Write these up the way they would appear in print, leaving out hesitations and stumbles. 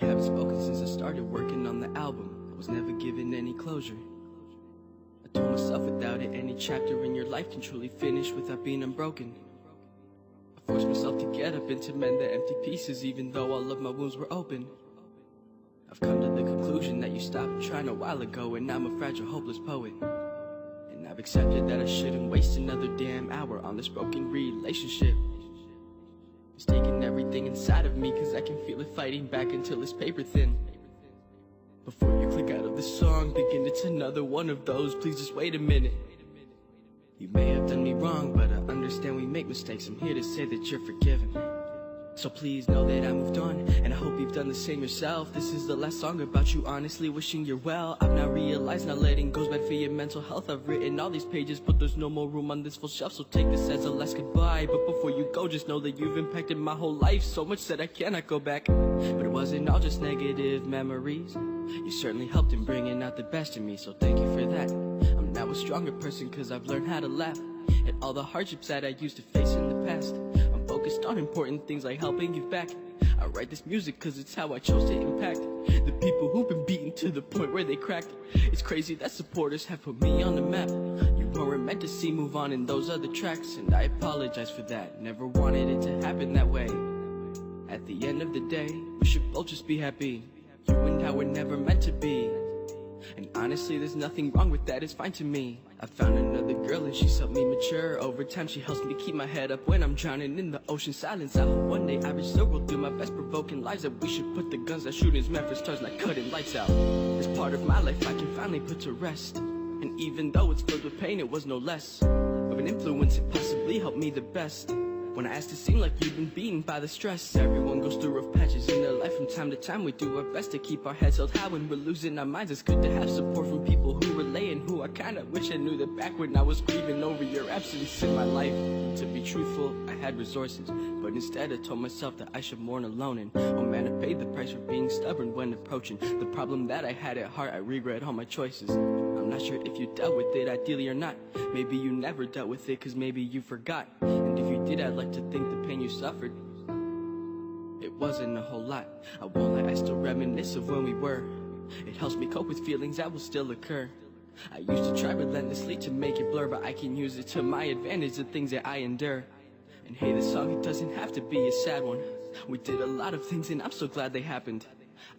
We haven't spoken since I started working on the album. I was never given any closure. I told myself without it, any chapter in your life can truly finish without being unbroken. I forced myself to get up and to mend the empty pieces, even though all of my wounds were open. I've come to the conclusion that you stopped trying a while ago, and I'm a fragile, hopeless poet. And I've accepted that I shouldn't waste another damn hour on this broken relationship. It's taking everything inside of me, cause I can feel it fighting back until it's paper thin. Before you click out of this song, thinking it's another one of those, please just wait a minute. You may have done me wrong, but I understand we make mistakes. I'm here to say that you're forgiven. So please know that I moved on, and I hope you've done the same yourself. This is the last song about you, honestly wishing you're well. I've now realized not letting go's bad for your mental health. I've written all these pages, but there's no more room on this full shelf, so take this as a last goodbye. But before you go, just know that you've impacted my whole life, so much that I cannot go back. But it wasn't all just negative memories. You certainly helped in bringing out the best in me, so thank you for that. I'm now a stronger person cause I've learned how to laugh at all the hardships that I used to face in the past. I'm focused on important things like helping give back. I write this music cause it's how I chose to impact the people who've been beaten to the point where they cracked. It's crazy that supporters have put me on the map. You weren't meant to see move on in those other tracks, and I apologize for that. Never wanted it to happen that way. At the end of the day, we should both just be happy. You and I were never meant to be, and honestly there's nothing wrong with that, it's fine to me. I found another girl and she's helped me mature. Over time she helps me keep my head up when I'm drowning in the ocean silence. I hope one day I reach the world through my best provoking lies, that we should put the guns that shootings meant for stars, like cutting lights out. This part of my life I can finally put to rest, and even though it's filled with pain, it was no less of an influence. It possibly helped me the best. When I asked to seem like you've been beaten by the stress. Everyone goes through rough patches in their life from time to time. We do our best to keep our heads held high when we're losing our minds. It's good to have support from people who relay, and who I kinda wish I knew that back when I was grieving over your absence in my life. To be truthful, I had resources, but instead I told myself that I should mourn alone. And oh man, I paid the price for being stubborn when approaching the problem that I had at heart. I regret all my choices. I'm not sure if you dealt with it ideally or not. Maybe you never dealt with it cause maybe you forgot. And if you did, I'd like to think the pain you suffered, it wasn't a whole lot. I won't lie, I still reminisce of when we were. It helps me cope with feelings that will still occur. I used to try relentlessly to make it blur, but I can use it to my advantage, the things that I endure. And hey, this song, it doesn't have to be a sad one. We did a lot of things and I'm so glad they happened.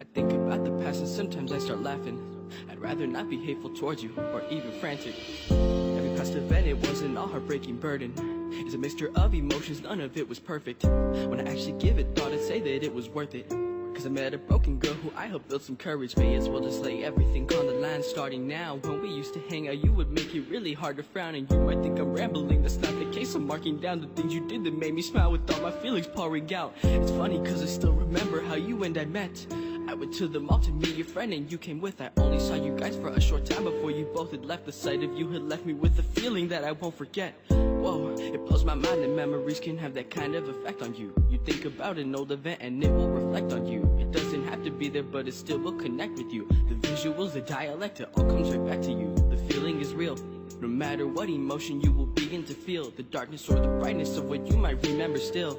I think about the past and sometimes I start laughing. I'd rather not be hateful towards you, or even frantic. Every past event, it wasn't all heartbreaking burden. It's a mixture of emotions, none of it was perfect. When I actually give it thought, I'd say that it was worth it. Cause I met a broken girl who I hope built some courage. May as well just lay everything on the line starting now. When we used to hang out, you would make it really hard to frown. And you might think I'm rambling, that's not the case. I'm marking down the things you did that made me smile, with all my feelings pouring out. It's funny cause I still remember how you and I met. I went to the mall to meet your friend and you came with. I only saw you guys for a short time before you both had left. The sight of you had left me with a feeling that I won't forget. Whoa, it blows my mind that memories can have that kind of effect on you. You think about an old event and it will reflect on you. It doesn't have to be there, but it still will connect with you. The visuals, the dialect, it all comes right back to you. The feeling is real. No matter what emotion you will begin to feel, the darkness or the brightness of what you might remember still.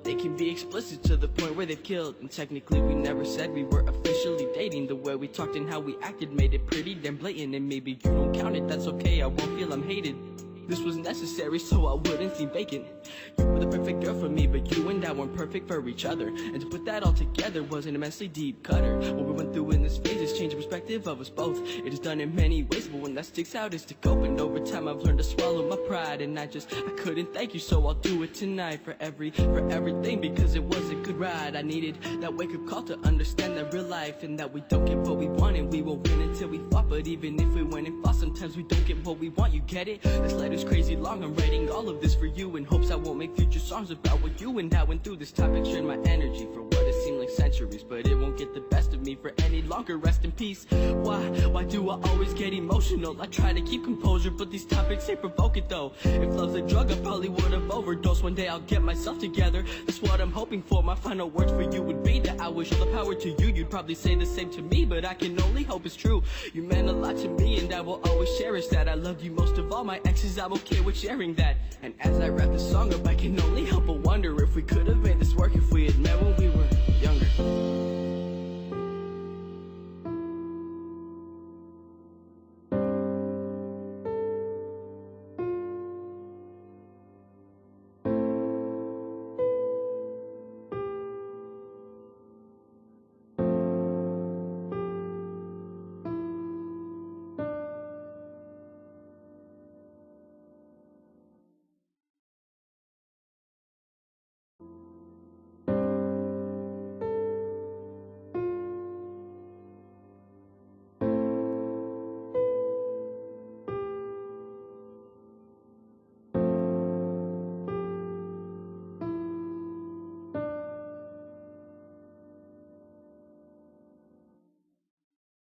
They can be explicit to the point where they've killed. And technically we never said we were officially dating. The way we talked and how we acted made it pretty damn blatant. And maybe you don't count it, that's okay, I won't feel I'm hated. This was necessary so I wouldn't seem vacant. You were the perfect girl for me, but you and I weren't perfect for each other. And to put that all together was an immensely deep cutter. What we went through in this phase has changed the perspective of us both. It is done in many ways, but one that sticks out is to cope. And over time I've learned to swallow my pride. And I couldn't thank you, so I'll do it tonight. For everything, because it was a good ride. I needed that wake-up call to understand that real life, and that we don't get what we want and we won't win until we fought. But even if we win and fought, sometimes we don't get what we want, you get it? This letter's crazy long, I'm writing all of this for you, in hopes I won't make future songs about what you and I went through. This topic shared my energy for what it seemed like centuries, but it won't get the best of me for any longer. Rest in peace. Why do I always get emotional? I try to keep composure, but these topics ain't provoking though. If love's a drug, I probably would've overdosed. One day I'll get myself together, that's what I'm hoping for. My final words for you would be that I wish all the power to you. You'd probably say the same to me, but I can only hope it's true. You meant a lot to me and I will always cherish that. I loved you most of all my exes, I'm okay with sharing that. And as I wrap this song up, I can only help but wonder if we could have made this work, if we had met when we